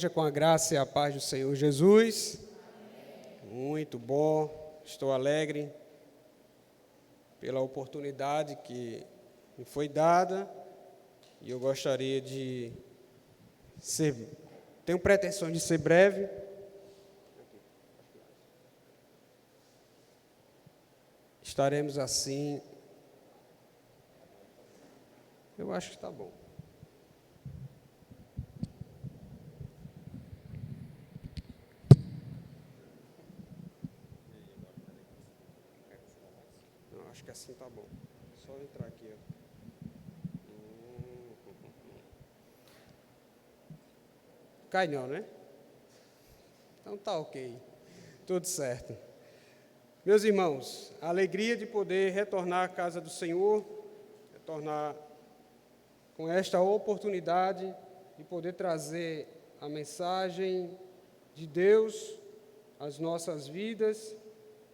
Seja com a graça e a paz do Senhor Jesus. Muito bom, estou alegre pela oportunidade que me foi dada e eu gostaria de tenho pretensão de ser breve. Estaremos assim, eu acho que está bom. Acho que assim tá bom. Só entrar aqui, ó. Cai não, né? Então tá ok. Tudo certo. Meus irmãos, a alegria de poder retornar à casa do Senhor, retornar com esta oportunidade de poder trazer a mensagem de Deus às nossas vidas.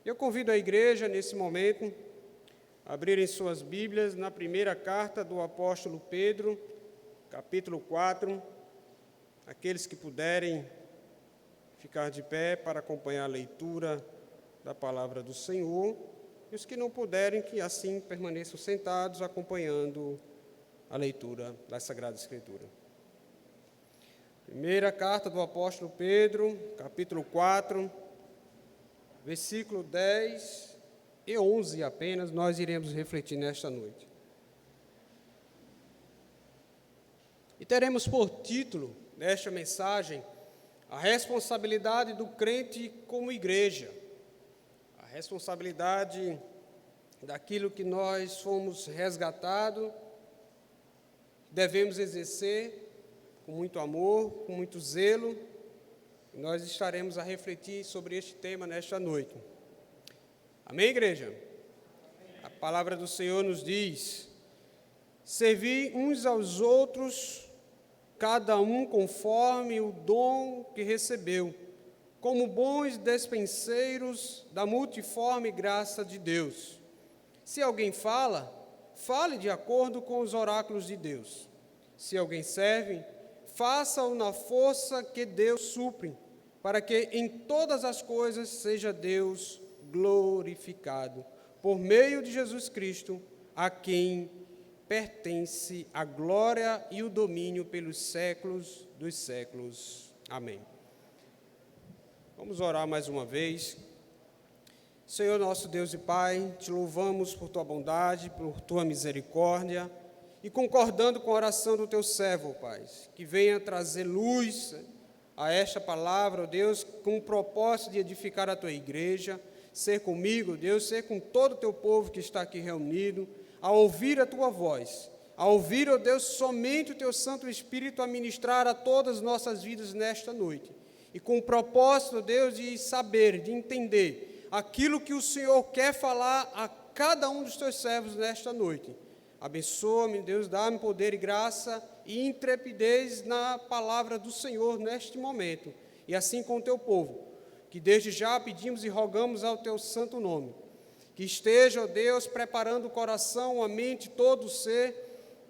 Eu convido a igreja, nesse momento, a abrirem suas Bíblias na primeira carta do apóstolo Pedro, capítulo 4. Aqueles que puderem ficar de pé para acompanhar a leitura da palavra do Senhor, e os que não puderem, que assim permaneçam sentados, acompanhando a leitura da Sagrada Escritura. Primeira carta do apóstolo Pedro, capítulo 4, versículo 10 e 11 apenas, nós iremos refletir nesta noite. E teremos por título nesta mensagem a responsabilidade do crente como igreja, a responsabilidade daquilo que nós fomos resgatados, devemos exercer com muito amor, com muito zelo. E nós estaremos a refletir sobre este tema nesta noite. Amém, igreja? A palavra do Senhor nos diz: servi uns aos outros, cada um conforme o dom que recebeu, como bons despenseiros da multiforme graça de Deus. Se alguém fala, fale de acordo com os oráculos de Deus. Se alguém serve, faça-o na força que Deus supre, para que em todas as coisas seja Deus glorificado, por meio de Jesus Cristo, a quem pertence a glória e o domínio pelos séculos dos séculos. Amém. Vamos orar mais uma vez. Senhor nosso Deus e Pai, te louvamos por tua bondade, por tua misericórdia, e concordando com a oração do teu servo, Pai, que venha trazer luz a esta palavra, ó Deus, com o propósito de edificar a tua igreja, ser comigo, Deus, ser com todo o teu povo que está aqui reunido, a ouvir a tua voz, a ouvir, ó Deus, somente o teu Santo Espírito a ministrar a todas as nossas vidas nesta noite. E com o propósito, Deus, de saber, de entender aquilo que o Senhor quer falar a cada um dos teus servos nesta noite. Abençoa-me, Deus, dá-me poder e graça e intrepidez na palavra do Senhor neste momento. E assim com o teu povo, que desde já pedimos e rogamos ao teu santo nome. Que esteja, ó Deus, preparando o coração, a mente, todo o ser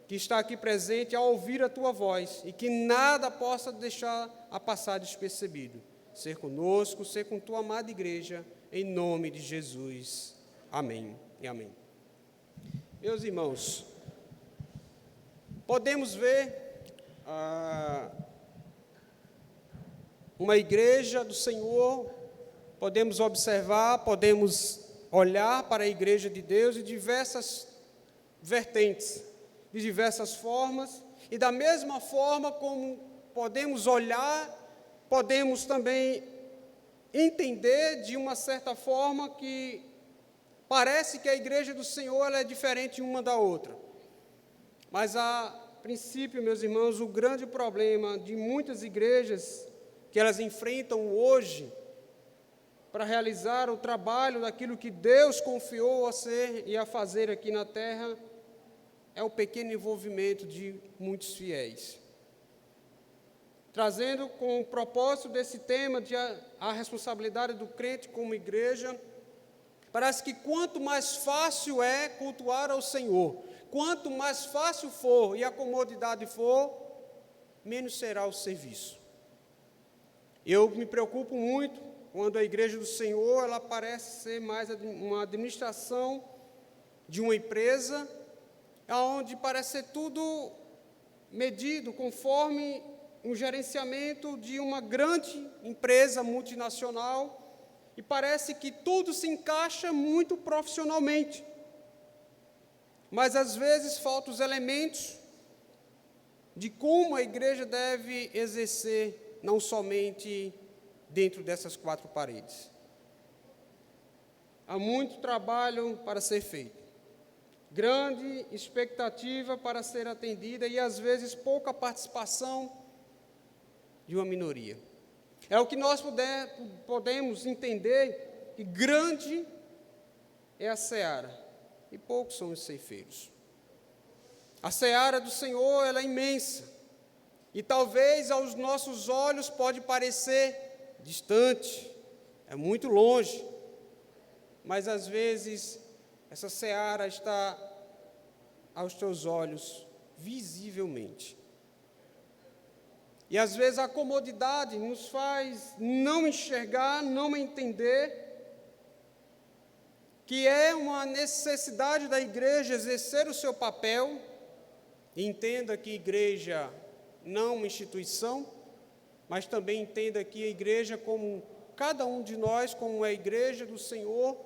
que está aqui presente a ouvir a tua voz e que nada possa deixar a passar despercebido. Ser conosco, ser com tua amada igreja, em nome de Jesus. Amém e amém. Meus irmãos, podemos ver uma igreja do Senhor, podemos observar, podemos olhar para a igreja de Deus de diversas vertentes, de diversas formas, e da mesma forma como podemos olhar, podemos também entender de uma certa forma que parece que a igreja do Senhor ela é diferente uma da outra. Mas a princípio, meus irmãos, o grande problema de muitas igrejas que elas enfrentam hoje para realizar o trabalho daquilo que Deus confiou a ser e a fazer aqui na terra, é o pequeno envolvimento de muitos fiéis. Trazendo com o propósito desse tema de a responsabilidade do crente como igreja, parece que quanto mais fácil é cultuar ao Senhor, quanto mais fácil for e a comodidade for, menos será o serviço. Eu me preocupo muito quando a igreja do Senhor, ela parece ser mais uma administração de uma empresa, onde parece ser tudo medido conforme um gerenciamento de uma grande empresa multinacional, e parece que tudo se encaixa muito profissionalmente. Mas às vezes faltam os elementos de como a igreja deve exercer, não somente dentro dessas quatro paredes. Há muito trabalho para ser feito, grande expectativa para ser atendida e às vezes pouca participação de uma minoria. É o que nós podemos entender, que grande é a seara e poucos são os ceifeiros. A seara do Senhor, ela é imensa, e talvez aos nossos olhos pode parecer distante, é muito longe, mas às vezes essa seara está aos teus olhos visivelmente. E às vezes a comodidade nos faz não enxergar, não entender que é uma necessidade da igreja exercer o seu papel. Entenda que igreja não uma instituição, mas também entenda que a igreja como cada um de nós, como a igreja do Senhor,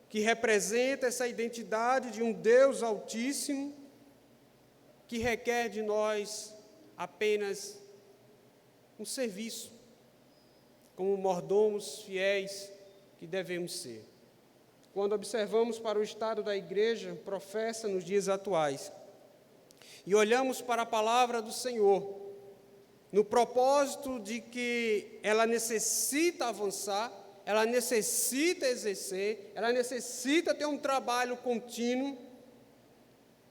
que representa essa identidade de um Deus Altíssimo, que requer de nós apenas um serviço, como mordomos fiéis que devemos ser. Quando observamos para o estado da igreja professa nos dias atuais, e olhamos para a palavra do Senhor, no propósito de que ela necessita avançar, ela necessita exercer, ela necessita ter um trabalho contínuo,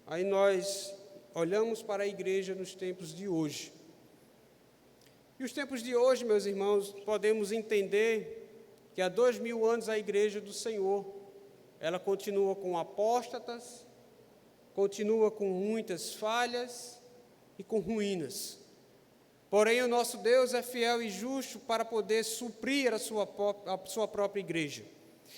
aí nós olhamos para a igreja nos tempos de hoje. E os tempos de hoje, meus irmãos, podemos entender que há 2000 anos a igreja do Senhor, ela continua com apóstatas, continua com muitas falhas e com ruínas. Porém, o nosso Deus é fiel e justo para poder suprir a sua própria igreja.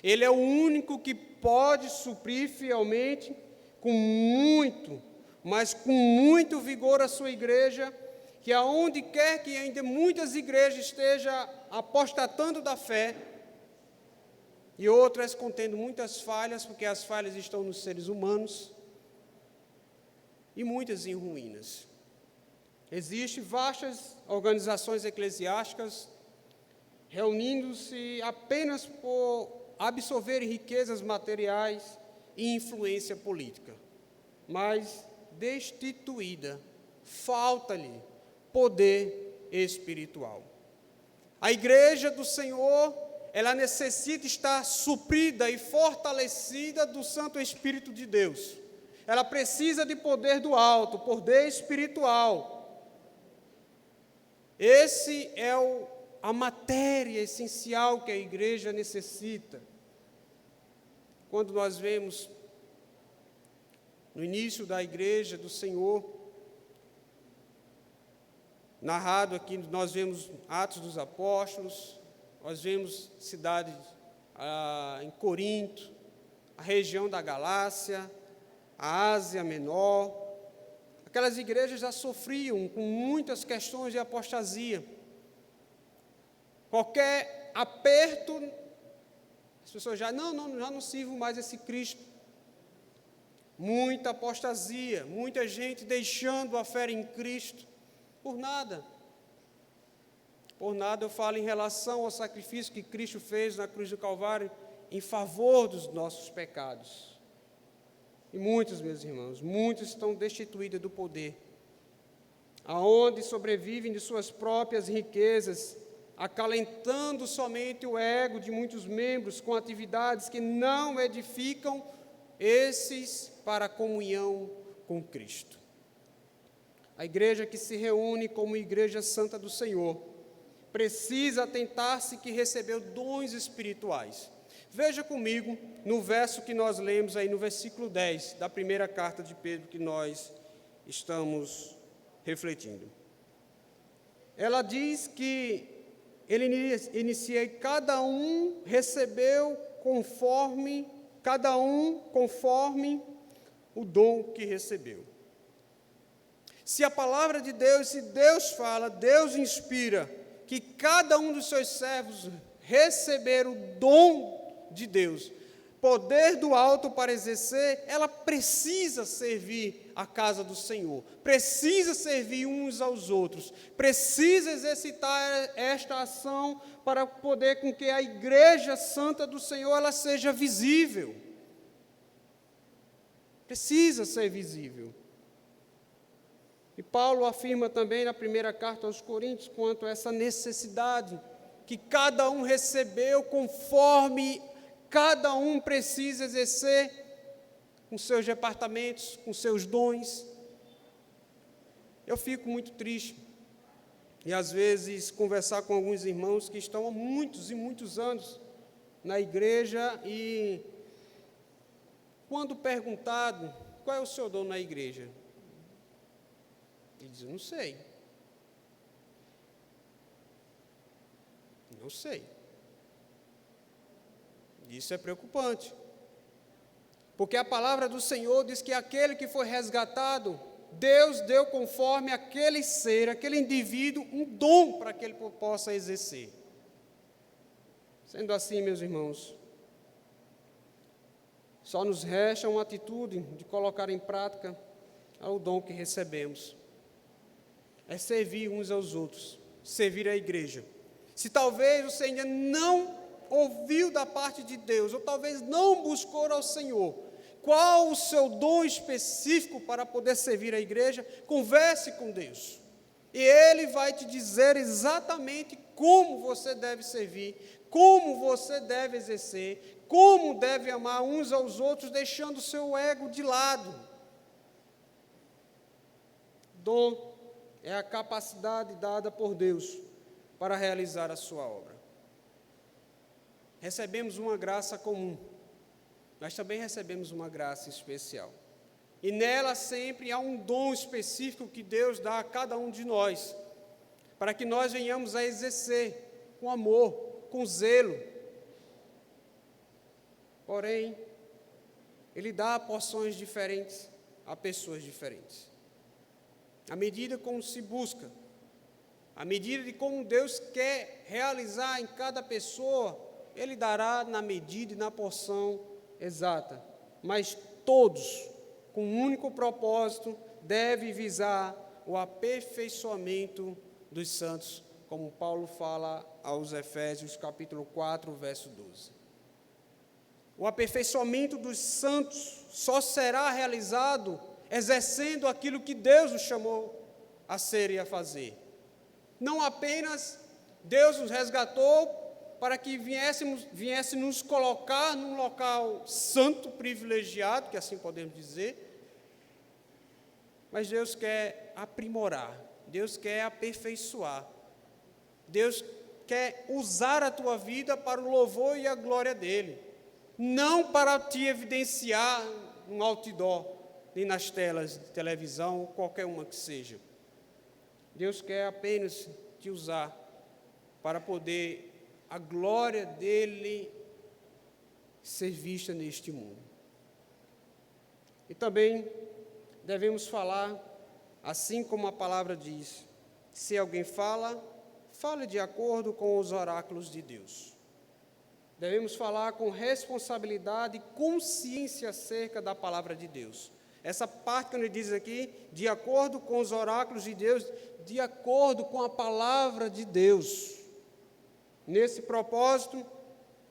Ele é o único que pode suprir fielmente, com muito, mas com muito vigor a sua igreja, que aonde quer que ainda muitas igrejas estejam apostatando da fé, e outras contendo muitas falhas, porque as falhas estão nos seres humanos, e muitas em ruínas. Existem vastas organizações eclesiásticas reunindo-se apenas por absorverem riquezas materiais e influência política, mas destituída, falta-lhe poder espiritual. A igreja do Senhor, ela necessita estar suprida e fortalecida do Santo Espírito de Deus. Ela precisa de poder do alto, poder espiritual. Esse é a matéria essencial que a igreja necessita. Quando nós vemos no início da igreja do Senhor, narrado aqui, nós vemos Atos dos Apóstolos, nós vemos cidades em Corinto, a região da Galácia, a Ásia Menor. Aquelas igrejas já sofriam com muitas questões de apostasia. Qualquer aperto, as pessoas já não sirvo mais esse Cristo. Muita apostasia, muita gente deixando a fé em Cristo, por nada. Por nada eu falo em relação ao sacrifício que Cristo fez na cruz do Calvário em favor dos nossos pecados. E muitos, meus irmãos, muitos estão destituídos do poder, aonde sobrevivem de suas próprias riquezas, acalentando somente o ego de muitos membros com atividades que não edificam esses para a comunhão com Cristo. A igreja que se reúne como igreja santa do Senhor precisa atentar-se que recebeu dons espirituais. Veja comigo no verso que nós lemos aí no versículo 10 da primeira carta de Pedro que nós estamos refletindo. Ela diz que ele inicia, cada um recebeu conforme o dom que recebeu. Se a palavra de Deus, se Deus fala, Deus inspira, que cada um dos seus servos receber o dom de Deus, poder do alto para exercer, ela precisa servir a casa do Senhor, precisa servir uns aos outros, precisa exercitar esta ação para poder com que a igreja santa do Senhor ela seja visível. Precisa ser visível. E Paulo afirma também na primeira carta aos Coríntios quanto a essa necessidade que cada um recebeu conforme cada um precisa exercer com seus departamentos, com seus dons. Eu fico muito triste e às vezes conversar com alguns irmãos que estão há muitos e muitos anos na igreja e quando perguntado qual é o seu dom na igreja, ele diz, não sei. Não sei. Isso é preocupante, porque a palavra do Senhor diz que aquele que foi resgatado, Deus deu conforme aquele ser, aquele indivíduo, um dom para que ele possa exercer. Sendo assim, meus irmãos, só nos resta uma atitude de colocar em prática o dom que recebemos. É servir uns aos outros, servir a igreja. Se talvez você ainda não ouviu da parte de Deus, ou talvez não buscou ao Senhor, qual o seu dom específico para poder servir a igreja, converse com Deus. E Ele vai te dizer exatamente como você deve servir, como você deve exercer, como deve amar uns aos outros, deixando o seu ego de lado. Dom é a capacidade dada por Deus para realizar a sua obra. Recebemos uma graça comum, mas também recebemos uma graça especial. E nela sempre há um dom específico que Deus dá a cada um de nós, para que nós venhamos a exercer com amor, com zelo. Porém, Ele dá porções diferentes a pessoas diferentes. À medida como se busca, à medida de como Deus quer realizar em cada pessoa, Ele dará na medida e na porção exata, mas todos, com um único propósito, devem visar o aperfeiçoamento dos santos, como Paulo fala aos Efésios, capítulo 4, verso 12. O aperfeiçoamento dos santos só será realizado exercendo aquilo que Deus nos chamou a ser e a fazer. Não apenas Deus nos resgatou para que viesse nos colocar num local santo, privilegiado, que assim podemos dizer, mas Deus quer aprimorar, Deus quer aperfeiçoar, Deus quer usar a tua vida para o louvor e a glória dEle, não para te evidenciar um outdoor, nem nas telas de televisão, qualquer uma que seja. Deus quer apenas te usar para poder a glória dEle ser vista neste mundo. E também devemos falar, assim como a palavra diz, se alguém fala, fale de acordo com os oráculos de Deus. Devemos falar com responsabilidade e consciência acerca da palavra de Deus. Essa parte que ele diz aqui, de acordo com os oráculos de Deus, de acordo com a palavra de Deus. Nesse propósito,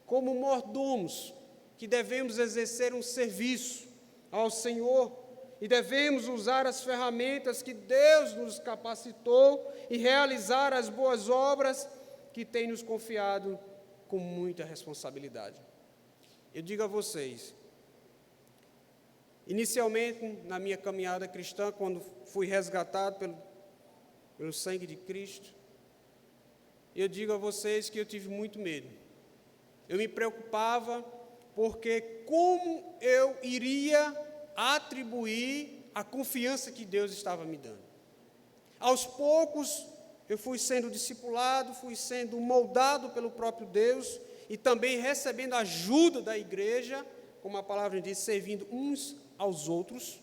como mordomos, que devemos exercer um serviço ao Senhor e devemos usar as ferramentas que Deus nos capacitou e realizar as boas obras que tem nos confiado com muita responsabilidade. Eu digo a vocês, inicialmente, na minha caminhada cristã, quando fui resgatado pelo sangue de Cristo, eu digo a vocês que eu tive muito medo. Eu me preocupava porque como eu iria atribuir a confiança que Deus estava me dando. Aos poucos, eu fui sendo discipulado, fui sendo moldado pelo próprio Deus e também recebendo ajuda da igreja, como a palavra diz, servindo uns aos outros.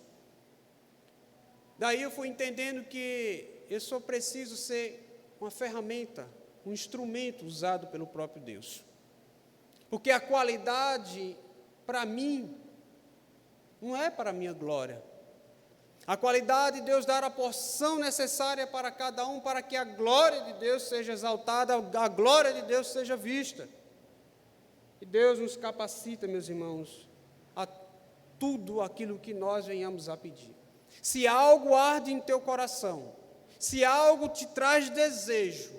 Daí eu fui entendendo que eu só preciso ser uma ferramenta, um instrumento usado pelo próprio Deus. Porque a qualidade, para mim, não é para a minha glória. A qualidade de Deus dar a porção necessária para cada um, para que a glória de Deus seja exaltada, a glória de Deus seja vista. E Deus nos capacita, meus irmãos, a tudo aquilo que nós venhamos a pedir. Se algo arde em teu coração, se algo te traz desejo,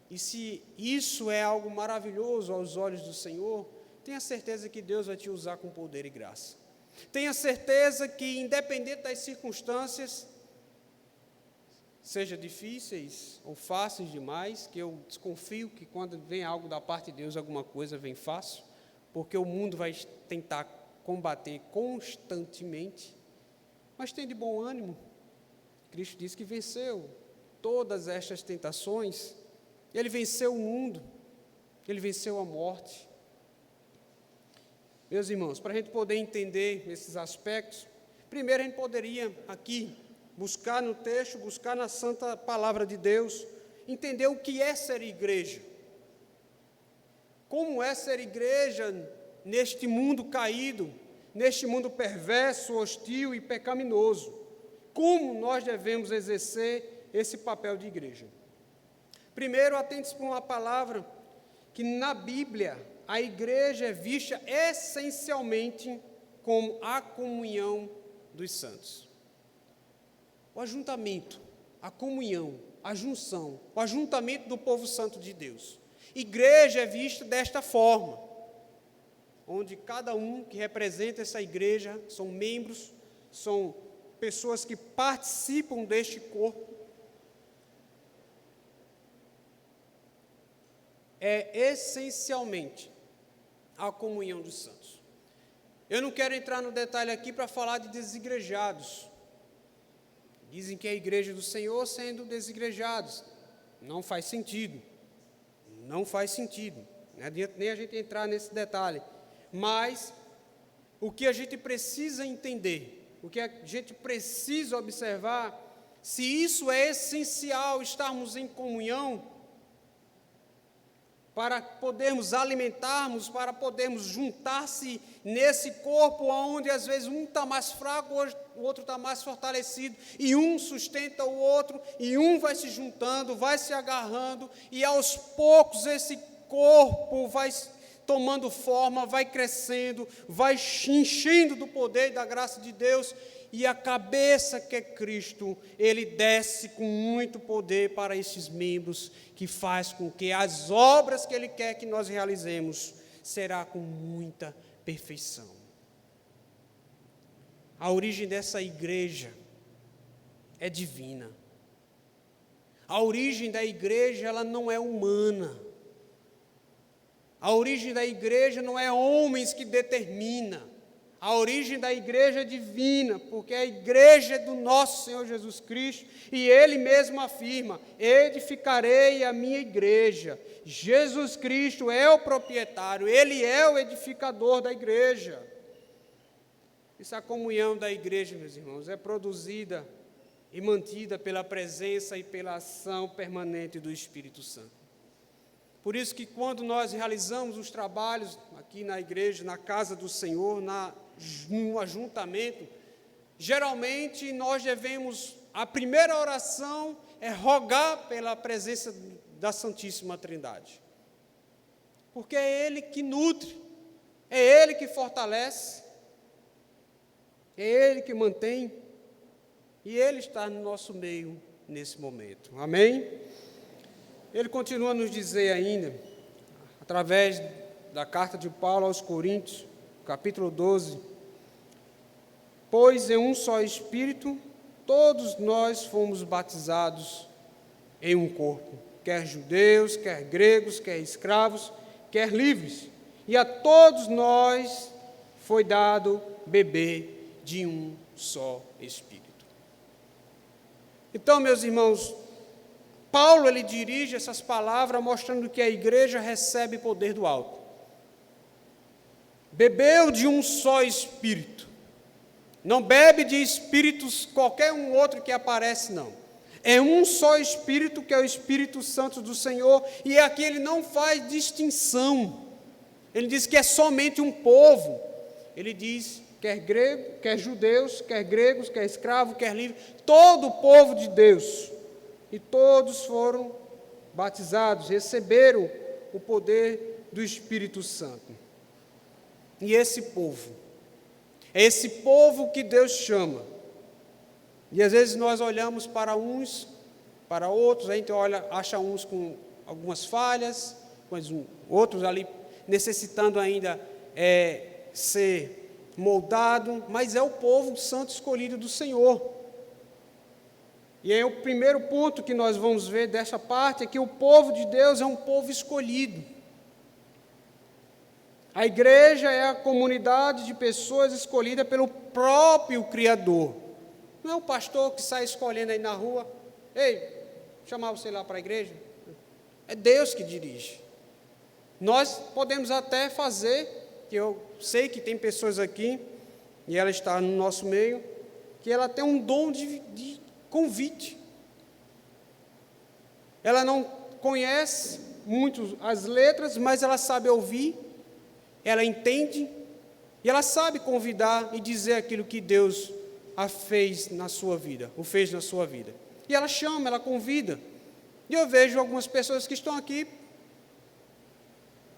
e se isso é algo maravilhoso aos olhos do Senhor, tenha certeza que Deus vai te usar com poder e graça. Tenha certeza que, independente das circunstâncias, seja difíceis ou fáceis demais, que eu desconfio que quando vem algo da parte de Deus, alguma coisa vem fácil, porque o mundo vai tentar combater constantemente, mas tem de bom ânimo. Cristo disse que venceu todas estas tentações, ele venceu o mundo, ele venceu a morte. Meus irmãos, para a gente poder entender esses aspectos, primeiro a gente poderia aqui buscar no texto, buscar na santa palavra de Deus, entender o que é ser igreja. Como é ser igreja neste mundo caído, neste mundo perverso, hostil e pecaminoso. Como nós devemos exercer esse papel de igreja? Primeiro, atente-se para uma palavra que na Bíblia a igreja é vista essencialmente como a comunhão dos santos. O ajuntamento, a comunhão, a junção, o ajuntamento do povo santo de Deus. Igreja é vista desta forma, onde cada um que representa essa igreja são membros, são pessoas que participam deste corpo. É essencialmente a comunhão dos santos. Eu não quero entrar no detalhe aqui para falar de desigrejados. Dizem que é a igreja do Senhor sendo desigrejados. Não faz sentido. Não faz sentido. Não adianta nem a gente entrar nesse detalhe. Mas o que a gente precisa entender, o que a gente precisa observar, se isso é essencial, estarmos em comunhão, para podermos alimentarmos, para podermos juntar-se nesse corpo, onde às vezes um está mais fraco, o outro está mais fortalecido, e um sustenta o outro, e um vai se juntando, vai se agarrando, e aos poucos esse corpo vai tomando forma, vai crescendo, vai enchendo do poder e da graça de Deus, e a cabeça que é Cristo, ele desce com muito poder para esses membros, que faz com que as obras que ele quer que nós realizemos, será com muita perfeição. A origem dessa igreja é divina. A origem da igreja, ela não é humana. A origem da igreja não é homens que determina. A origem da igreja é divina, porque a igreja é do nosso Senhor Jesus Cristo, e Ele mesmo afirma: edificarei a minha igreja. Jesus Cristo é o proprietário, Ele é o edificador da igreja. Essa comunhão da igreja, meus irmãos, é produzida e mantida pela presença e pela ação permanente do Espírito Santo. Por isso que quando nós realizamos os trabalhos aqui na igreja, na casa do Senhor, no ajuntamento, geralmente nós devemos, a primeira oração é rogar pela presença da Santíssima Trindade. Porque é Ele que nutre, é Ele que fortalece, é Ele que mantém, e Ele está no nosso meio nesse momento. Amém? Ele continua a nos dizer ainda, através da carta de Paulo aos Coríntios, capítulo 12, pois em um só Espírito, todos nós fomos batizados em um corpo, quer judeus, quer gregos, quer escravos, quer livres, e a todos nós foi dado beber de um só Espírito. Então, meus irmãos, Paulo, ele dirige essas palavras mostrando que a igreja recebe poder do alto. Bebeu de um só Espírito. Não bebe de espíritos, qualquer um outro que aparece, não. É um só Espírito, que é o Espírito Santo do Senhor, e aqui ele não faz distinção. Ele diz que é somente um povo. Ele diz, quer grego, quer judeus, quer gregos, quer escravo, quer livre, todo o povo de Deus. E todos foram batizados, receberam o poder do Espírito Santo. E esse povo, é esse povo que Deus chama. E às vezes nós olhamos para uns, para outros, a gente olha, acha uns com algumas falhas, mas outros ali necessitando ainda ser moldado, mas é o povo santo escolhido do Senhor. E aí o primeiro ponto que nós vamos ver dessa parte é que o povo de Deus é um povo escolhido. A igreja é a comunidade de pessoas escolhida pelo próprio Criador. Não é o pastor que sai escolhendo aí na rua, ei, chamar você lá para a igreja. É Deus que dirige. Nós podemos até fazer, que eu sei que tem pessoas aqui, e ela está no nosso meio, que ela tem um dom de convite. Ela não conhece muito as letras, mas ela sabe ouvir, ela entende, e ela sabe convidar e dizer aquilo que Deus a fez na sua vida, o fez na sua vida. E ela chama, ela convida. E eu vejo algumas pessoas que estão aqui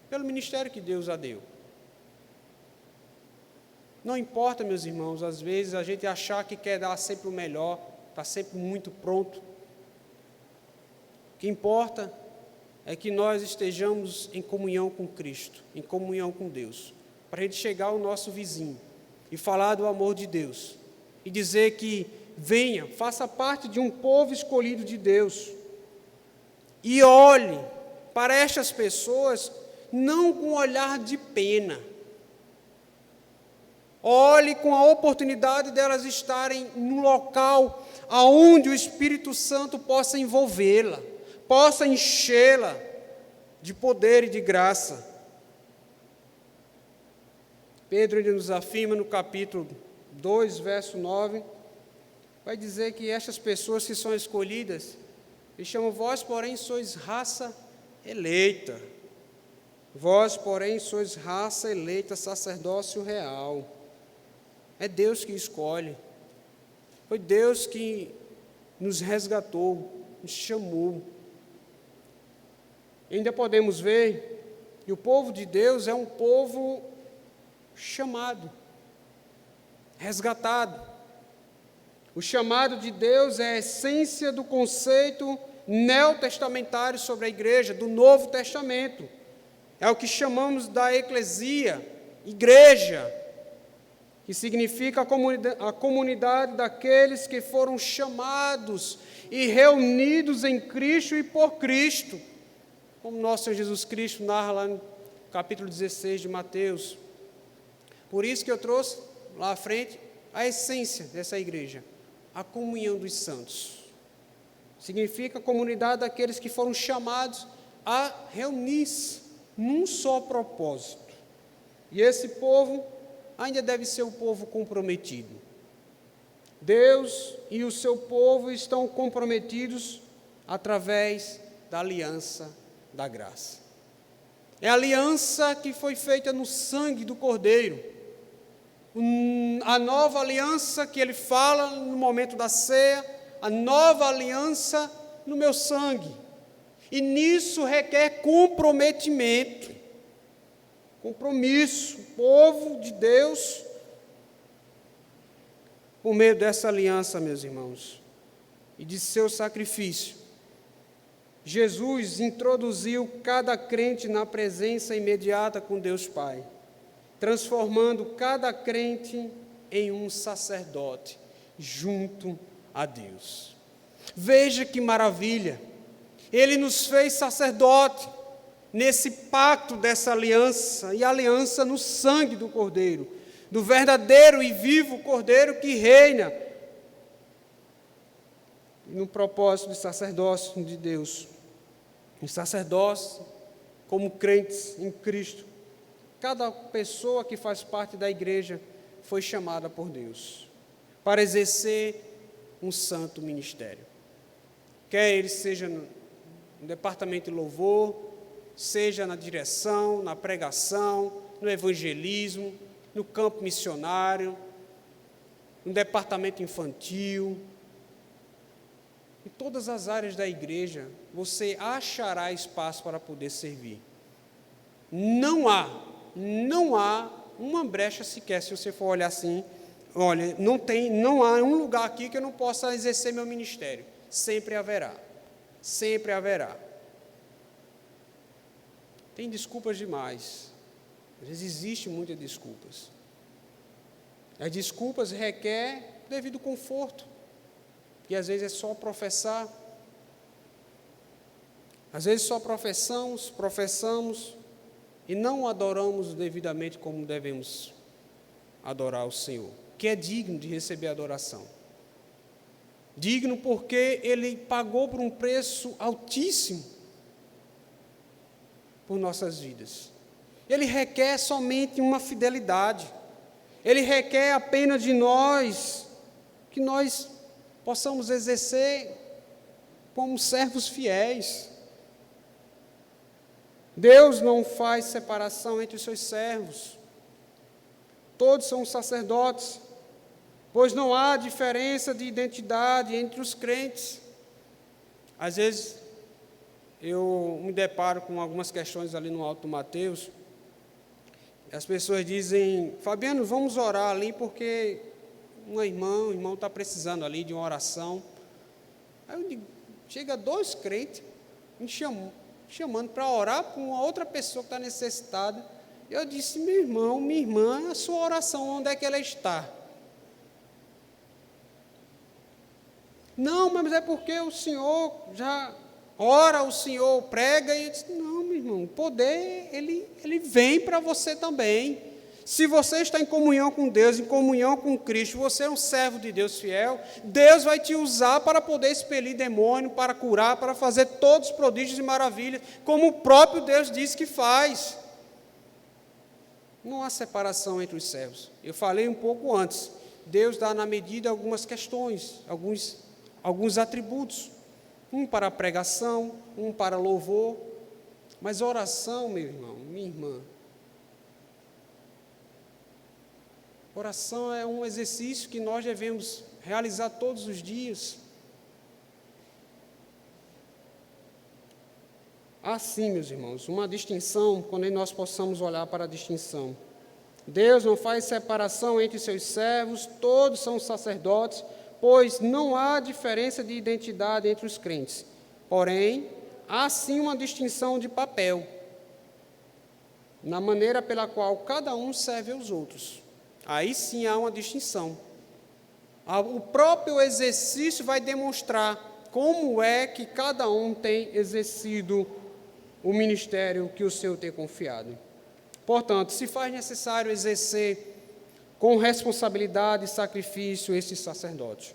pelo ministério que Deus a deu. Não importa, meus irmãos, às vezes a gente achar que quer dar sempre o melhor, está sempre muito pronto. O que importa é que nós estejamos em comunhão com Cristo, em comunhão com Deus, para a gente chegar ao nosso vizinho e falar do amor de Deus, e dizer que venha, faça parte de um povo escolhido de Deus, e olhe para estas pessoas não com olhar de pena, olhe com a oportunidade delas estarem no local aonde o Espírito Santo possa envolvê-la, possa enchê-la de poder e de graça. Pedro ele nos afirma no capítulo 2, verso 9, vai dizer que estas pessoas que são escolhidas, ele chama, vós, porém, sois raça eleita. Vós, porém, sois raça eleita, sacerdócio real. É Deus que escolhe. Foi Deus que nos resgatou, nos chamou. E ainda podemos ver que o povo de Deus é um povo chamado, resgatado. O chamado de Deus é a essência do conceito neotestamentário sobre a igreja, do Novo Testamento. É o que chamamos da eclesia, igreja, que significa a comunidade daqueles que foram chamados e reunidos em Cristo e por Cristo, como nosso Senhor Jesus Cristo narra lá no capítulo 16 de Mateus. Por isso que eu trouxe lá à frente a essência dessa igreja, a comunhão dos santos. Significa a comunidade daqueles que foram chamados a reunir-se num só propósito. E esse povo ainda deve ser um povo comprometido. Deus e o seu povo estão comprometidos através da aliança da graça. É a aliança que foi feita no sangue do Cordeiro. A nova aliança que ele fala no momento da ceia, a nova aliança no meu sangue. E nisso requer comprometimento, compromisso, povo de Deus, por meio dessa aliança, meus irmãos, e de seu sacrifício. Jesus introduziu cada crente na presença imediata com Deus Pai, transformando cada crente em um sacerdote junto a Deus. Veja que maravilha! Ele nos fez sacerdote nesse pacto dessa aliança, e aliança no sangue do Cordeiro, do verdadeiro e vivo Cordeiro que reina no propósito de sacerdócio de Deus. Um sacerdócio como crentes em Cristo. Cada pessoa que faz parte da igreja foi chamada por Deus para exercer um santo ministério. Quer ele seja no departamento de louvor, seja na direção, na pregação, no evangelismo, no campo missionário, no departamento infantil. Em todas as áreas da igreja, você achará espaço para poder servir. Não há uma brecha sequer, se você for olhar assim, olha, não há um lugar aqui que eu não possa exercer meu ministério. Sempre haverá. Sempre haverá. Tem desculpas demais. Às vezes existem muitas desculpas. As desculpas requerem devido conforto. E às vezes é só professar. Às vezes só professamos e não adoramos devidamente como devemos adorar o Senhor, que é digno de receber adoração. Digno porque Ele pagou por um preço altíssimo por nossas vidas. Ele requer somente uma fidelidade. Ele requer apenas de nós, que nós possamos exercer como servos fiéis. Deus não faz separação entre os seus servos. Todos são sacerdotes, pois não há diferença de identidade entre os crentes. Às vezes, eu me deparo com algumas questões ali no Alto Mateus. As pessoas dizem: Fabiano, vamos orar ali porque um irmão está precisando ali de uma oração. Aí eu digo, chega 2 crentes me chamando para orar por uma outra pessoa que está necessitada. Eu disse: meu irmão, minha irmã, a sua oração, onde é que ela está? Não, mas é porque o Senhor já ora, o Senhor prega. E eu disse: não, meu irmão, o poder, ele vem para você também. Se você está em comunhão com Deus, em comunhão com Cristo, você é um servo de Deus fiel, Deus vai te usar para poder expelir demônio, para curar, para fazer todos os prodígios e maravilhas, como o próprio Deus diz que faz. Não há separação entre os servos. Eu falei um pouco antes, Deus dá na medida algumas questões, alguns atributos, um para a pregação, um para louvor, mas oração, meu irmão, minha irmã, oração é um exercício que nós devemos realizar todos os dias. Assim, meus irmãos, uma distinção, quando nós possamos olhar para a distinção. Deus não faz separação entre seus servos, todos são sacerdotes, pois não há diferença de identidade entre os crentes. Porém, há sim uma distinção de papel, na maneira pela qual cada um serve aos outros. Aí sim há uma distinção. O próprio exercício vai demonstrar como é que cada um tem exercido o ministério que o Senhor tem confiado. Portanto, se faz necessário exercer com responsabilidade e sacrifício esse sacerdote.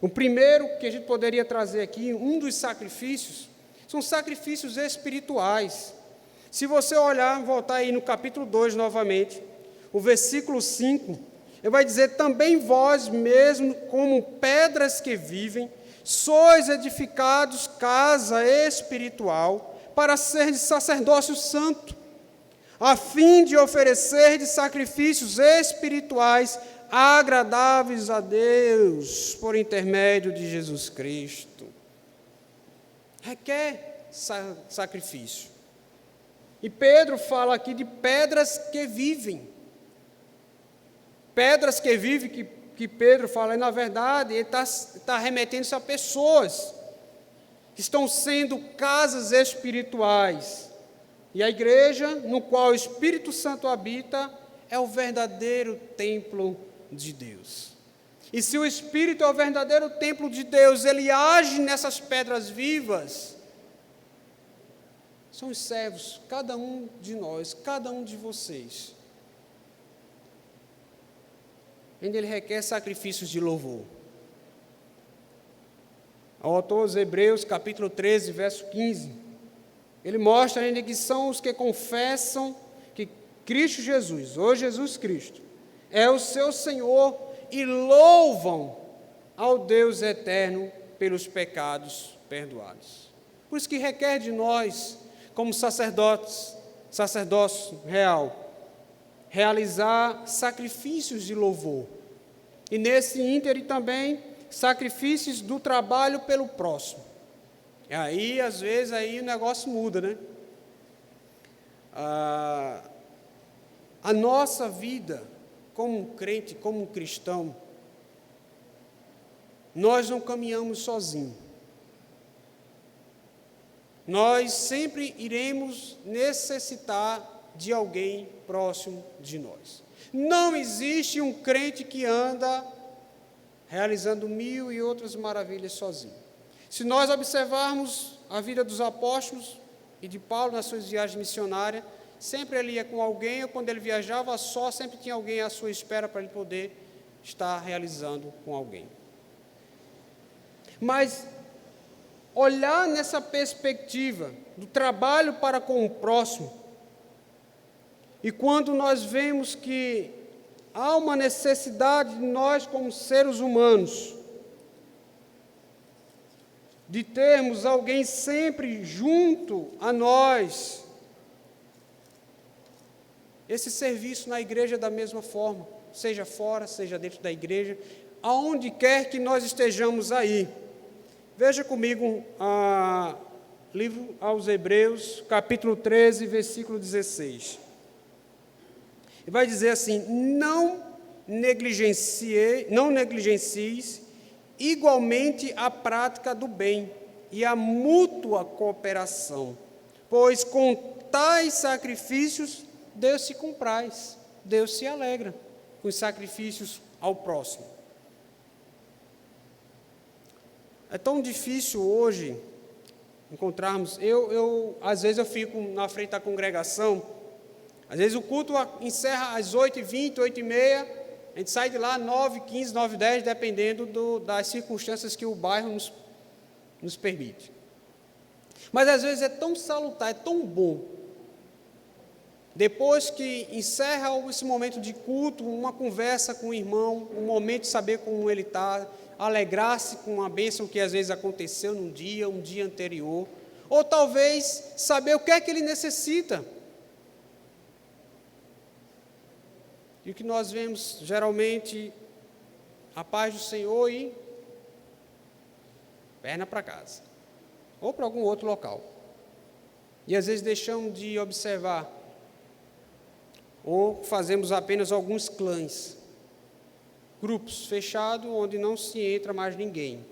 O primeiro que a gente poderia trazer aqui, um dos sacrifícios, são sacrifícios espirituais. Se você olhar, voltar aí no capítulo 2 novamente, o versículo 5, ele vai dizer: também vós mesmo, como pedras que vivem, sois edificados casa espiritual, para ser de sacerdócio santo, a fim de oferecer de sacrifícios espirituais agradáveis a Deus, por intermédio de Jesus Cristo. Requer sacrifício. E Pedro fala aqui de pedras que vivem. Pedras que vivem, que Pedro fala, e na verdade, ele está remetendo-se a pessoas que estão sendo casas espirituais. E a igreja, no qual o Espírito Santo habita, é o verdadeiro templo de Deus. E se o Espírito é o verdadeiro templo de Deus, ele age nessas pedras vivas, são os servos, cada um de nós, cada um de vocês. Ainda ele requer sacrifícios de louvor. ao autor aos Hebreus, capítulo 13, verso 15. Ele mostra ainda que são os que confessam que Cristo Jesus, ou Jesus Cristo, é o seu Senhor e louvam ao Deus eterno pelos pecados perdoados. Por isso que requer de nós, como sacerdotes, sacerdócio real, realizar sacrifícios de louvor. E nesse ínterim também, sacrifícios do trabalho pelo próximo. E aí, às vezes, aí o negócio muda, né? A nossa vida, como um crente, como um cristão, nós não caminhamos sozinhos. Nós sempre iremos necessitar de alguém próximo de nós. Não existe um crente que anda realizando mil e outras maravilhas sozinho. Se nós observarmos a vida dos apóstolos e de Paulo nas suas viagens missionárias, sempre ele ia com alguém, ou quando ele viajava só, sempre tinha alguém à sua espera para ele poder estar realizando com alguém. Mas olhar nessa perspectiva do trabalho para com o próximo, e quando nós vemos que há uma necessidade de nós, como seres humanos, de termos alguém sempre junto a nós, esse serviço na igreja da mesma forma, seja fora, seja dentro da igreja, aonde quer que nós estejamos aí. Veja comigo livro aos Hebreus, capítulo 13, versículo 16. E vai dizer assim: não negligencies igualmente a prática do bem e a mútua cooperação, pois com tais sacrifícios Deus se compraz, Deus se alegra com os sacrifícios ao próximo. É tão difícil hoje encontrarmos, às vezes eu fico na frente da congregação, às vezes o culto encerra às 8h20, 8h30, a gente sai de lá 9h15, 9h10, dependendo das circunstâncias que o bairro nos permite. Mas às vezes é tão salutar, é tão bom, depois que encerra esse momento de culto, uma conversa com o irmão, um momento de saber como ele está, alegrar-se com uma bênção que às vezes aconteceu um dia anterior, ou talvez saber o que é que ele necessita. E o que nós vemos, geralmente, a paz do Senhor e perna para casa, ou para algum outro local. E às vezes deixamos de observar, ou fazemos apenas alguns clãs, grupos fechados, onde não se entra mais ninguém.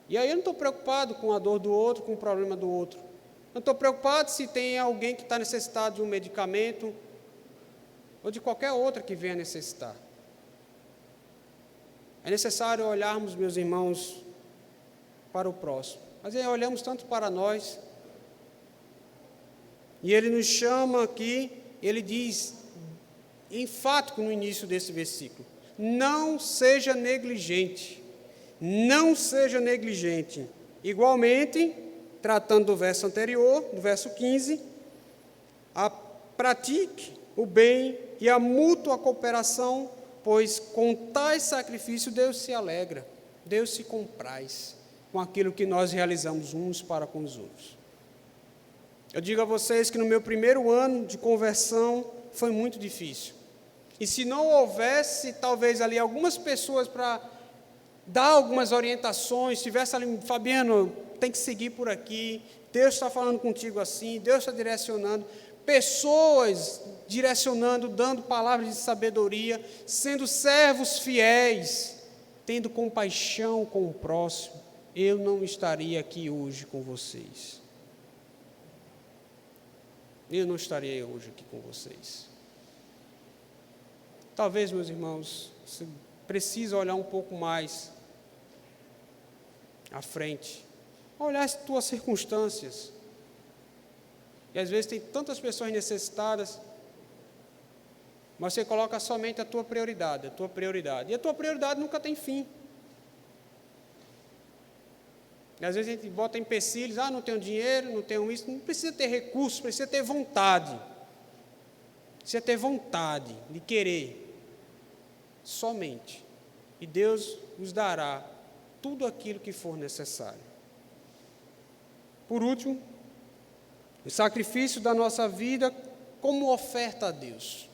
E aí eu não estou preocupado com a dor do outro, com o problema do outro. Não estou preocupado se tem alguém que está necessitado de um medicamento, ou de qualquer outra que venha necessitar. É necessário olharmos, meus irmãos, para o próximo. Mas aí olhamos tanto para nós, e ele nos chama aqui, ele diz, enfático no início desse versículo: não seja negligente, não seja negligente. Igualmente, tratando do verso anterior, do verso 15, pratique o bem e a mútua cooperação, pois com tais sacrifícios Deus se alegra, Deus se compraz com aquilo que nós realizamos uns para com os outros. Eu digo a vocês que no meu primeiro ano de conversão foi muito difícil. E se não houvesse, talvez ali, algumas pessoas para dar algumas orientações, tivesse ali, Fabiano, tem que seguir por aqui, Deus está falando contigo assim, Deus está direcionando, pessoas direcionando, dando palavras de sabedoria, sendo servos fiéis, tendo compaixão com o próximo, eu não estaria aqui hoje com vocês. Eu não estaria hoje aqui com vocês. Talvez, meus irmãos, você precisa olhar um pouco mais à frente, olhar as tuas circunstâncias. E às vezes tem tantas pessoas necessitadas, mas você coloca somente a tua prioridade, e a tua prioridade nunca tem fim. E às vezes a gente bota empecilhos, não tenho dinheiro, não tenho isso, não precisa ter recursos, precisa ter vontade. Precisa ter vontade de querer, somente. E Deus nos dará tudo aquilo que for necessário. Por último, o sacrifício da nossa vida como oferta a Deus.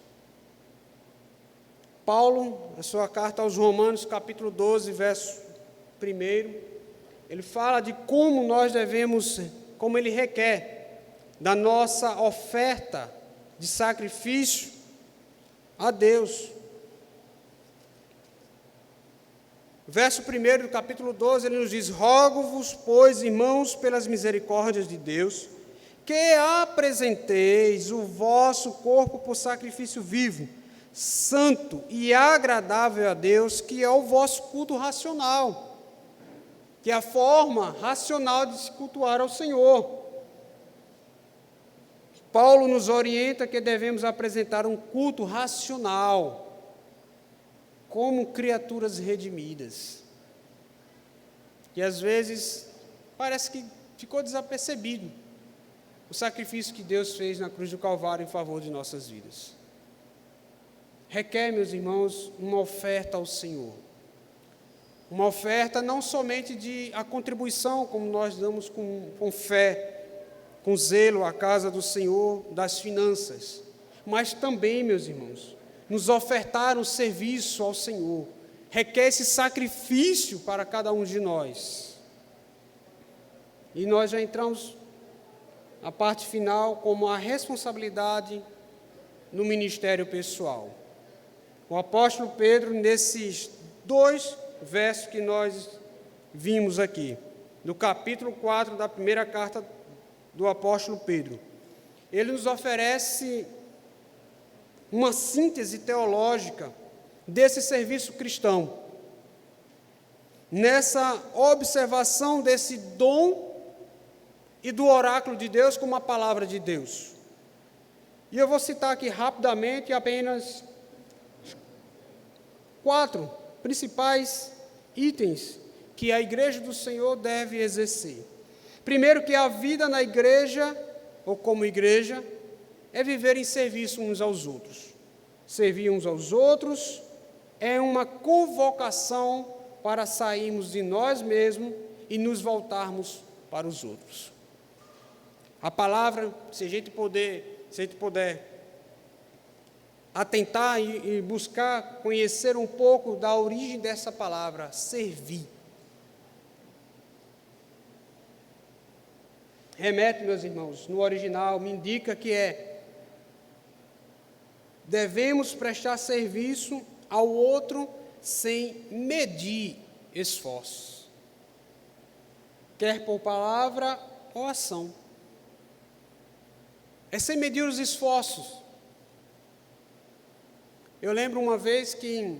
Paulo, na sua carta aos Romanos, capítulo 12, verso 1, ele fala de como nós devemos, como ele requer, da nossa oferta de sacrifício a Deus. Verso 1 do capítulo 12, ele nos diz: rogo-vos, pois, irmãos, pelas misericórdias de Deus, que apresenteis o vosso corpo por sacrifício vivo, santo e agradável a Deus, que é o vosso culto racional, que é a forma racional de se cultuar ao Senhor. Paulo nos orienta que devemos apresentar um culto racional, como criaturas redimidas. E às vezes parece que ficou desapercebido o sacrifício que Deus fez na cruz do Calvário em favor de nossas vidas. Requer, meus irmãos, uma oferta ao Senhor. Uma oferta não somente de a contribuição, como nós damos com fé, com zelo à casa do Senhor, das finanças, mas também, meus irmãos, nos ofertar um serviço ao Senhor. Requer esse sacrifício para cada um de nós. E nós já entramos na parte final como a responsabilidade no ministério pessoal. O apóstolo Pedro, nesses 2 versos que nós vimos aqui, no capítulo 4 da primeira carta do apóstolo Pedro, ele nos oferece uma síntese teológica desse serviço cristão, nessa observação desse dom e do oráculo de Deus como a palavra de Deus. E eu vou citar aqui rapidamente apenas 4 principais itens que a igreja do Senhor deve exercer. Primeiro, que a vida na igreja, ou como igreja, é viver em serviço uns aos outros. Servir uns aos outros é uma convocação para sairmos de nós mesmos e nos voltarmos para os outros. A palavra, se a gente puder atentar e buscar conhecer um pouco da origem dessa palavra, servir. Remete, meus irmãos, no original, me indica que devemos prestar serviço ao outro sem medir esforços, quer por palavra ou ação. É sem medir os esforços. Eu lembro uma vez que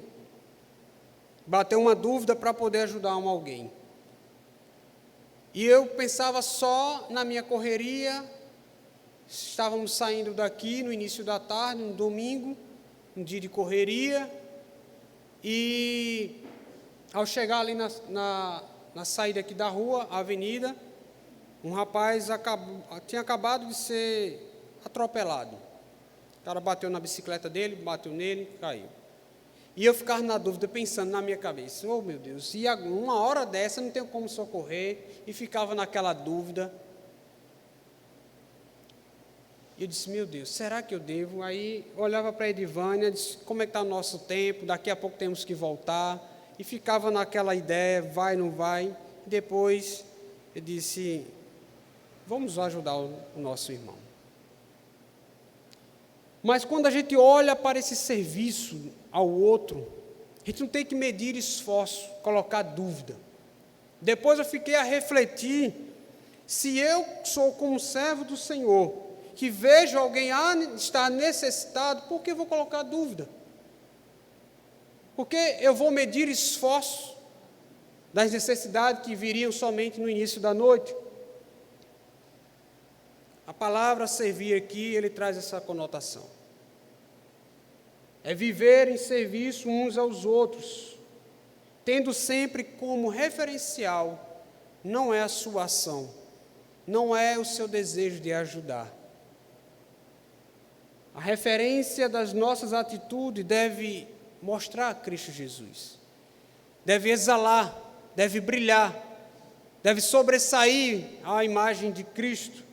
bateu uma dúvida para poder ajudar alguém. E eu pensava só na minha correria. Estávamos saindo daqui no início da tarde, no domingo, um dia de correria. E ao chegar ali na saída aqui da rua, a avenida, um rapaz tinha acabado de ser atropelado. O cara bateu na bicicleta dele, bateu nele, caiu. E eu ficava na dúvida, pensando na minha cabeça, oh meu Deus, e uma hora dessa não tenho como socorrer, e ficava naquela dúvida. E eu disse, meu Deus, será que eu devo? Aí olhava para a Edivânia, disse, como é que está o nosso tempo, daqui a pouco temos que voltar, e ficava naquela ideia, vai, não vai. E depois eu disse, vamos ajudar o nosso irmão. Mas quando a gente olha para esse serviço ao outro, a gente não tem que medir esforço, colocar dúvida. Depois eu fiquei a refletir, se eu sou como servo do Senhor, que vejo alguém estar necessitado, por que eu vou colocar dúvida? Porque eu vou medir esforço das necessidades que viriam somente no início da noite. A palavra servir aqui, ele traz essa conotação. É viver em serviço uns aos outros, tendo sempre como referencial não é a sua ação, não é o seu desejo de ajudar. A referência das nossas atitudes deve mostrar Cristo Jesus, deve exalar, deve brilhar, deve sobressair a imagem de Cristo,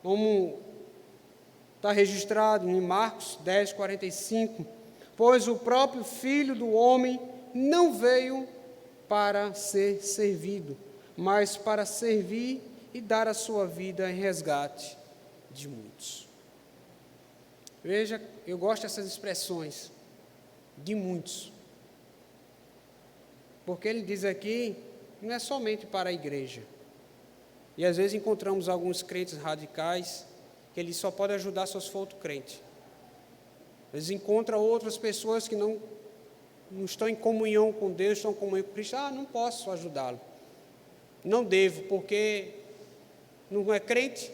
como está registrado em Marcos 10, 45, pois o próprio Filho do Homem não veio para ser servido, mas para servir e dar a sua vida em resgate de muitos. Veja, eu gosto dessas expressões, de muitos, porque ele diz aqui, não é somente para a igreja, e às vezes encontramos alguns crentes radicais, que ele só pode ajudar se for outro crente. Eles encontram outras pessoas que não estão em comunhão com Deus, estão em comunhão com Cristo, não posso ajudá-lo, não devo, porque não é crente,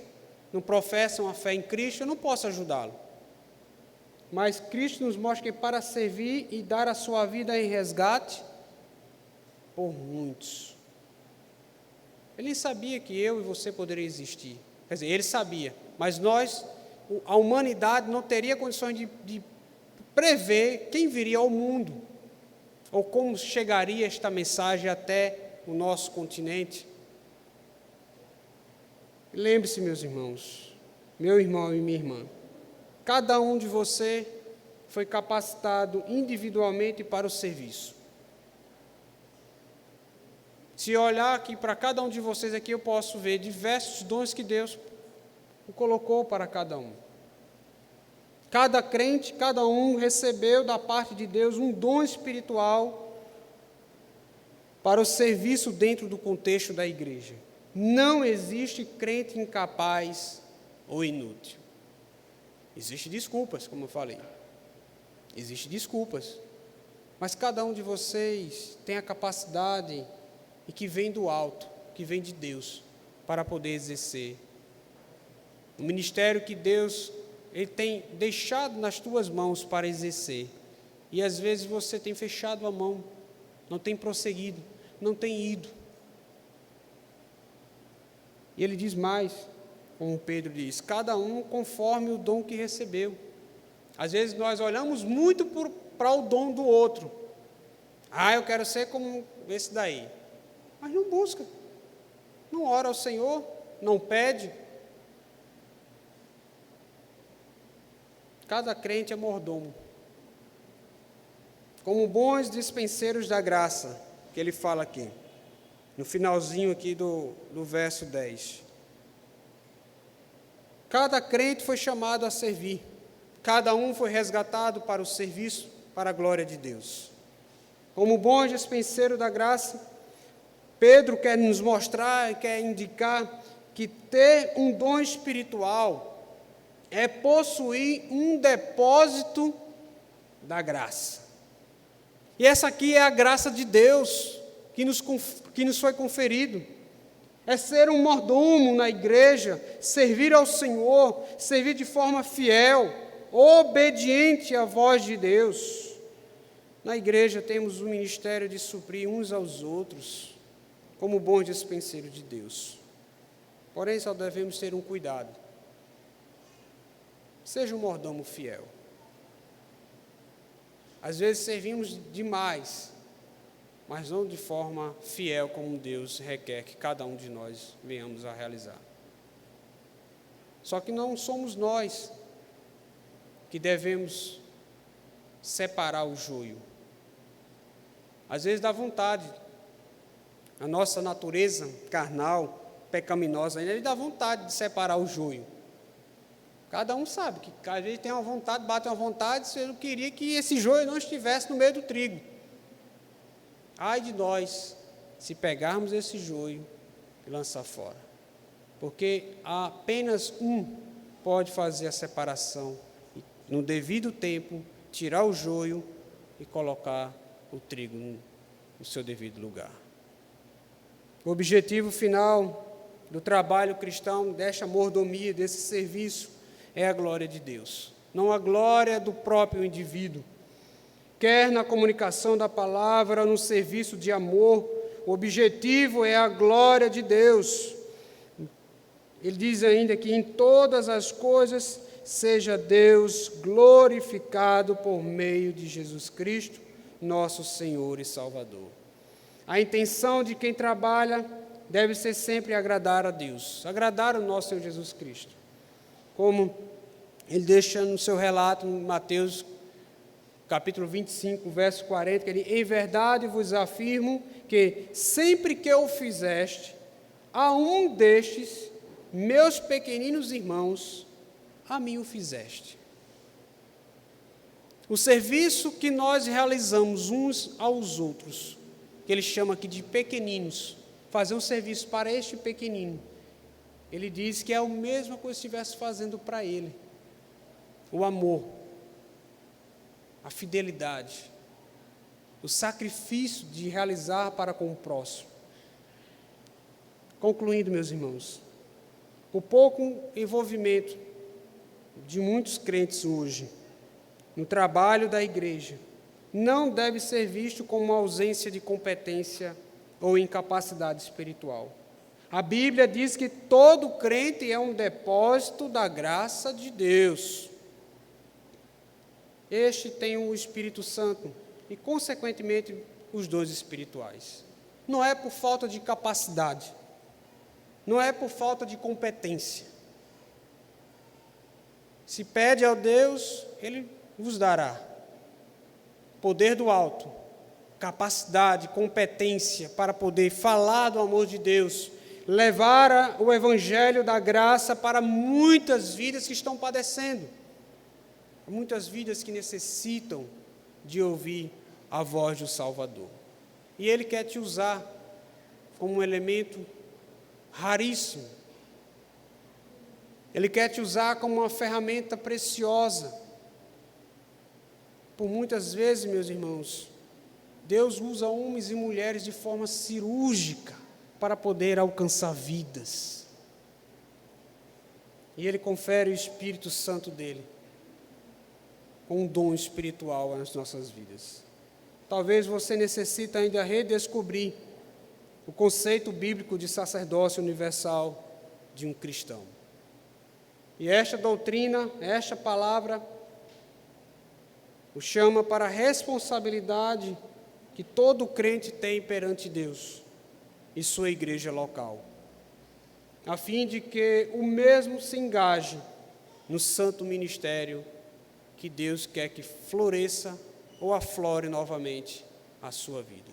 não professa uma fé em Cristo, eu não posso ajudá-lo. Mas Cristo nos mostra que para servir e dar a sua vida em resgate por muitos. Ele sabia que eu e você poderiam existir. Quer dizer, ele sabia, mas nós, a humanidade, não teria condições de prever quem viria ao mundo, ou como chegaria esta mensagem até o nosso continente. Lembre-se, meus irmãos, meu irmão e minha irmã, cada um de você foi capacitado individualmente para o serviço. Se olhar aqui para cada um de vocês aqui, eu posso ver diversos dons que Deus colocou para cada um. Cada crente, cada um recebeu da parte de Deus um dom espiritual para o serviço dentro do contexto da igreja. Não existe crente incapaz ou inútil. Existem desculpas, como eu falei. Existem desculpas. Mas cada um de vocês tem a capacidade e que vem do alto, que vem de Deus, para poder exercer. O ministério que Deus ele tem deixado nas tuas mãos para exercer. E às vezes você tem fechado a mão, não tem prosseguido, não tem ido. E ele diz mais, como Pedro diz, cada um conforme o dom que recebeu. Às vezes nós olhamos muito para o dom do outro. Eu quero ser como esse daí. Mas não busca, não ora ao Senhor, não pede. Cada crente é mordomo. Como bons dispenseiros da graça, que ele fala aqui, no finalzinho aqui do verso 10. Cada crente foi chamado a servir, cada um foi resgatado para o serviço, para a glória de Deus. Como bom dispenseiro da graça, Pedro quer nos mostrar, quer indicar que ter um dom espiritual é possuir um depósito da graça. E essa aqui é a graça de Deus que nos foi conferido. É ser um mordomo na igreja, servir ao Senhor, servir de forma fiel, obediente à voz de Deus. Na igreja temos o ministério de suprir uns aos outros, como bons dispenseiros de Deus. Porém, só devemos ter um cuidado. Seja um mordomo fiel. Às vezes servimos demais, mas não de forma fiel como Deus requer que cada um de nós venhamos a realizar. Só que não somos nós que devemos separar o joio. Às vezes dá vontade. A nossa natureza carnal, pecaminosa, ele dá vontade de separar o joio. Cada um sabe que às vezes tem uma vontade, bate uma vontade, você não queria que esse joio não estivesse no meio do trigo. Ai de nós, se pegarmos esse joio e lançar fora. Porque apenas um pode fazer a separação, e, no devido tempo, tirar o joio e colocar o trigo no seu devido lugar. O objetivo final do trabalho cristão, desta mordomia, desse serviço, é a glória de Deus, não a glória do próprio indivíduo. Quer na comunicação da palavra, no serviço de amor, o objetivo é a glória de Deus. Ele diz ainda que em todas as coisas seja Deus glorificado por meio de Jesus Cristo, nosso Senhor e Salvador. A intenção de quem trabalha deve ser sempre agradar a Deus, agradar o nosso Senhor Jesus Cristo. Como ele deixa no seu relato, em Mateus, capítulo 25, verso 40, que ele, em verdade vos afirmo que sempre que o fizeste, a um destes, meus pequeninos irmãos, a mim o fizeste. O serviço que nós realizamos uns aos outros, que ele chama aqui de pequeninos, fazer um serviço para este pequenino, ele diz que é a mesma coisa que estivesse fazendo para ele. O amor, a fidelidade, o sacrifício de realizar para com o próximo. Concluindo, meus irmãos, o pouco envolvimento de muitos crentes hoje no trabalho da igreja não deve ser visto como uma ausência de competência ou incapacidade espiritual. A Bíblia diz que todo crente é um depósito da graça de Deus. Este tem o Espírito Santo e, consequentemente, os dons espirituais. Não é por falta de capacidade, não é por falta de competência. Se pede ao Deus, Ele vos dará. Poder do alto, capacidade, competência para poder falar do amor de Deus, levar o evangelho da graça para muitas vidas que estão padecendo, muitas vidas que necessitam de ouvir a voz do Salvador. E Ele quer te usar como um elemento raríssimo. Ele quer te usar como uma ferramenta preciosa. Por muitas vezes, meus irmãos, Deus usa homens e mulheres de forma cirúrgica para poder alcançar vidas. E Ele confere o Espírito Santo dEle com um dom espiritual nas nossas vidas. Talvez você necessite ainda redescobrir o conceito bíblico de sacerdócio universal de um cristão. E esta doutrina, esta palavra, o chama para a responsabilidade que todo crente tem perante Deus e sua igreja local, a fim de que o mesmo se engaje no santo ministério que Deus quer que floresça ou aflore novamente a sua vida.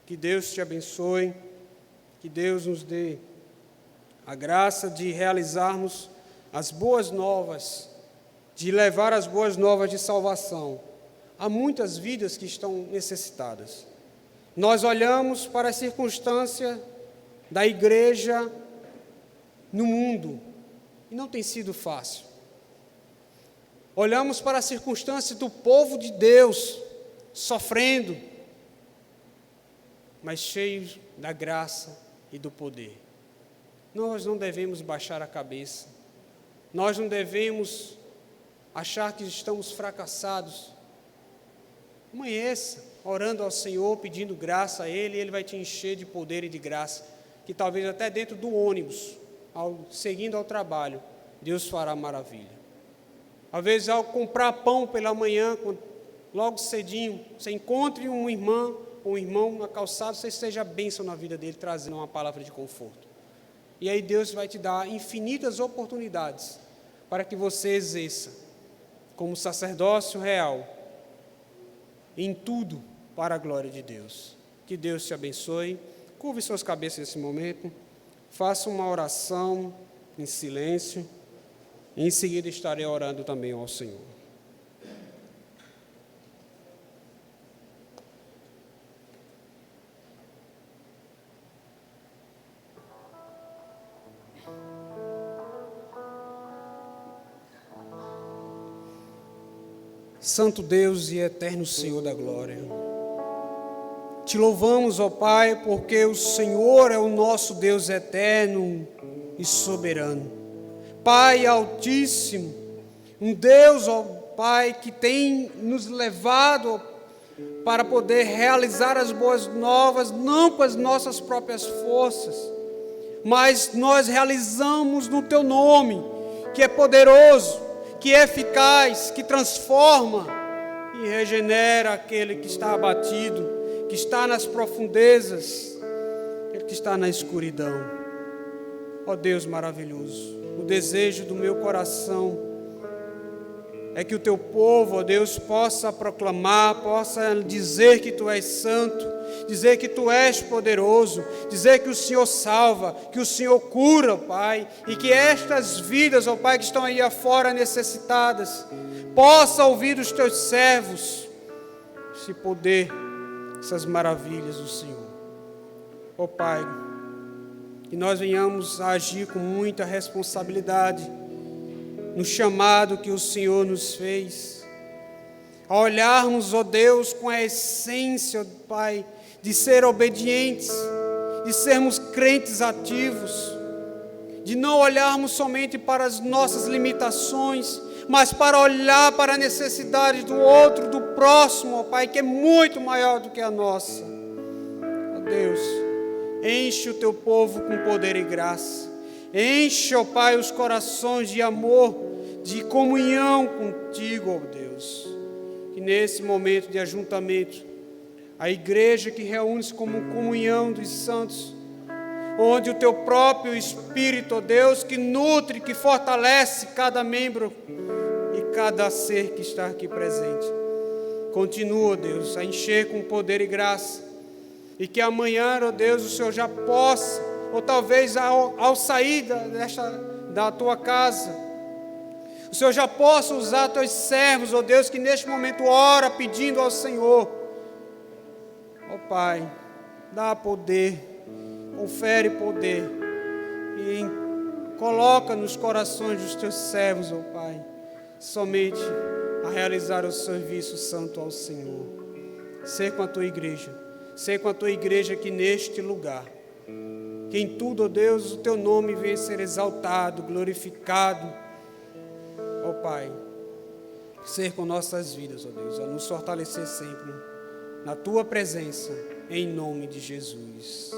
Que Deus te abençoe, que Deus nos dê a graça de realizarmos as boas novas, de levar as boas novas de salvação a muitas vidas que estão necessitadas. Nós olhamos para a circunstância da igreja no mundo e não tem sido fácil. Olhamos para a circunstância do povo de Deus sofrendo, mas cheios da graça e do poder. Nós não devemos baixar a cabeça, nós não devemos achar que estamos fracassados. Amanheça orando ao Senhor, pedindo graça a Ele, e Ele vai te encher de poder e de graça, que talvez até dentro do ônibus, seguindo ao trabalho, Deus fará maravilha. Às vezes, ao comprar pão pela manhã, logo cedinho, você encontre uma irmã ou um irmão na calçada, você seja bênção na vida dele, trazendo uma palavra de conforto. E aí Deus vai te dar infinitas oportunidades para que você exerça como sacerdócio real, em tudo para a glória de Deus. Que Deus te abençoe. Curve suas cabeças nesse momento, faça uma oração em silêncio, e em seguida estarei orando também ao Senhor. Santo Deus e eterno Senhor da glória, te louvamos, ó Pai, porque o Senhor é o nosso Deus eterno e soberano. Pai altíssimo, um Deus, ó Pai, que tem nos levado para poder realizar as boas novas, não com as nossas próprias forças, mas nós realizamos no Teu nome, que é poderoso, que é eficaz, que transforma e regenera aquele que está abatido, que está nas profundezas, aquele que está na escuridão. Ó Deus maravilhoso, o desejo do meu coração é que o Teu povo, ó Deus, possa proclamar, possa dizer que Tu és santo, dizer que Tu és poderoso, dizer que o Senhor salva, que o Senhor cura, ó Pai, e que estas vidas, ó Pai, que estão aí afora necessitadas, possa ouvir os Teus servos, esse poder, essas maravilhas do Senhor. Ó Pai, que nós venhamos a agir com muita responsabilidade, no chamado que o Senhor nos fez, a olharmos, ó Deus, com a essência, ó Pai, de ser obedientes, de sermos crentes ativos, de não olharmos somente para as nossas limitações, mas para olhar para a necessidade do outro, do próximo, ó Pai, que é muito maior do que a nossa. Ó Deus, enche o Teu povo com poder e graça. Enche, ó Pai, os corações de amor, de comunhão contigo, ó Deus. Que nesse momento de ajuntamento, a igreja que reúne-se como comunhão dos santos, onde o Teu próprio Espírito, ó Deus, que nutre, que fortalece cada membro e cada ser que está aqui presente, continua, ó Deus, a encher com poder e graça, e que amanhã, ó Deus, o Senhor já possa, ou talvez ao sair da Tua casa, o Senhor já possa usar Teus servos, ó Deus, que neste momento ora pedindo ao Senhor, ó Pai, dá poder, confere poder, e coloca nos corações dos Teus servos, ó Pai, somente a realizar o serviço santo ao Senhor. Ser com a Tua igreja, ser com a Tua igreja aqui neste lugar, que em tudo, ó Deus, o Teu nome venha ser exaltado, glorificado, ó Pai, ser com nossas vidas, ó Deus, a nos fortalecer sempre na Tua presença, em nome de Jesus.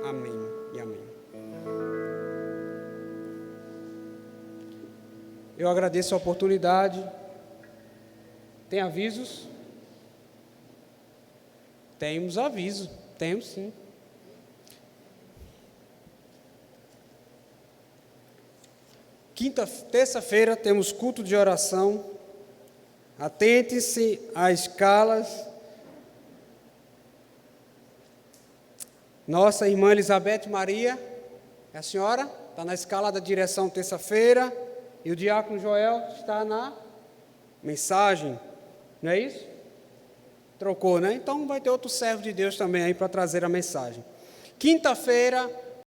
Amém e amém. Eu agradeço a oportunidade. Tem avisos? Temos aviso, temos sim. Terça-feira temos culto de oração. Atente-se às escalas. Nossa irmã Elizabeth Maria, é a senhora? Está na escala da direção terça-feira. E o diácono Joel está na mensagem. Não é isso? Trocou, né? Então vai ter outro servo de Deus também aí para trazer a mensagem. Quinta-feira,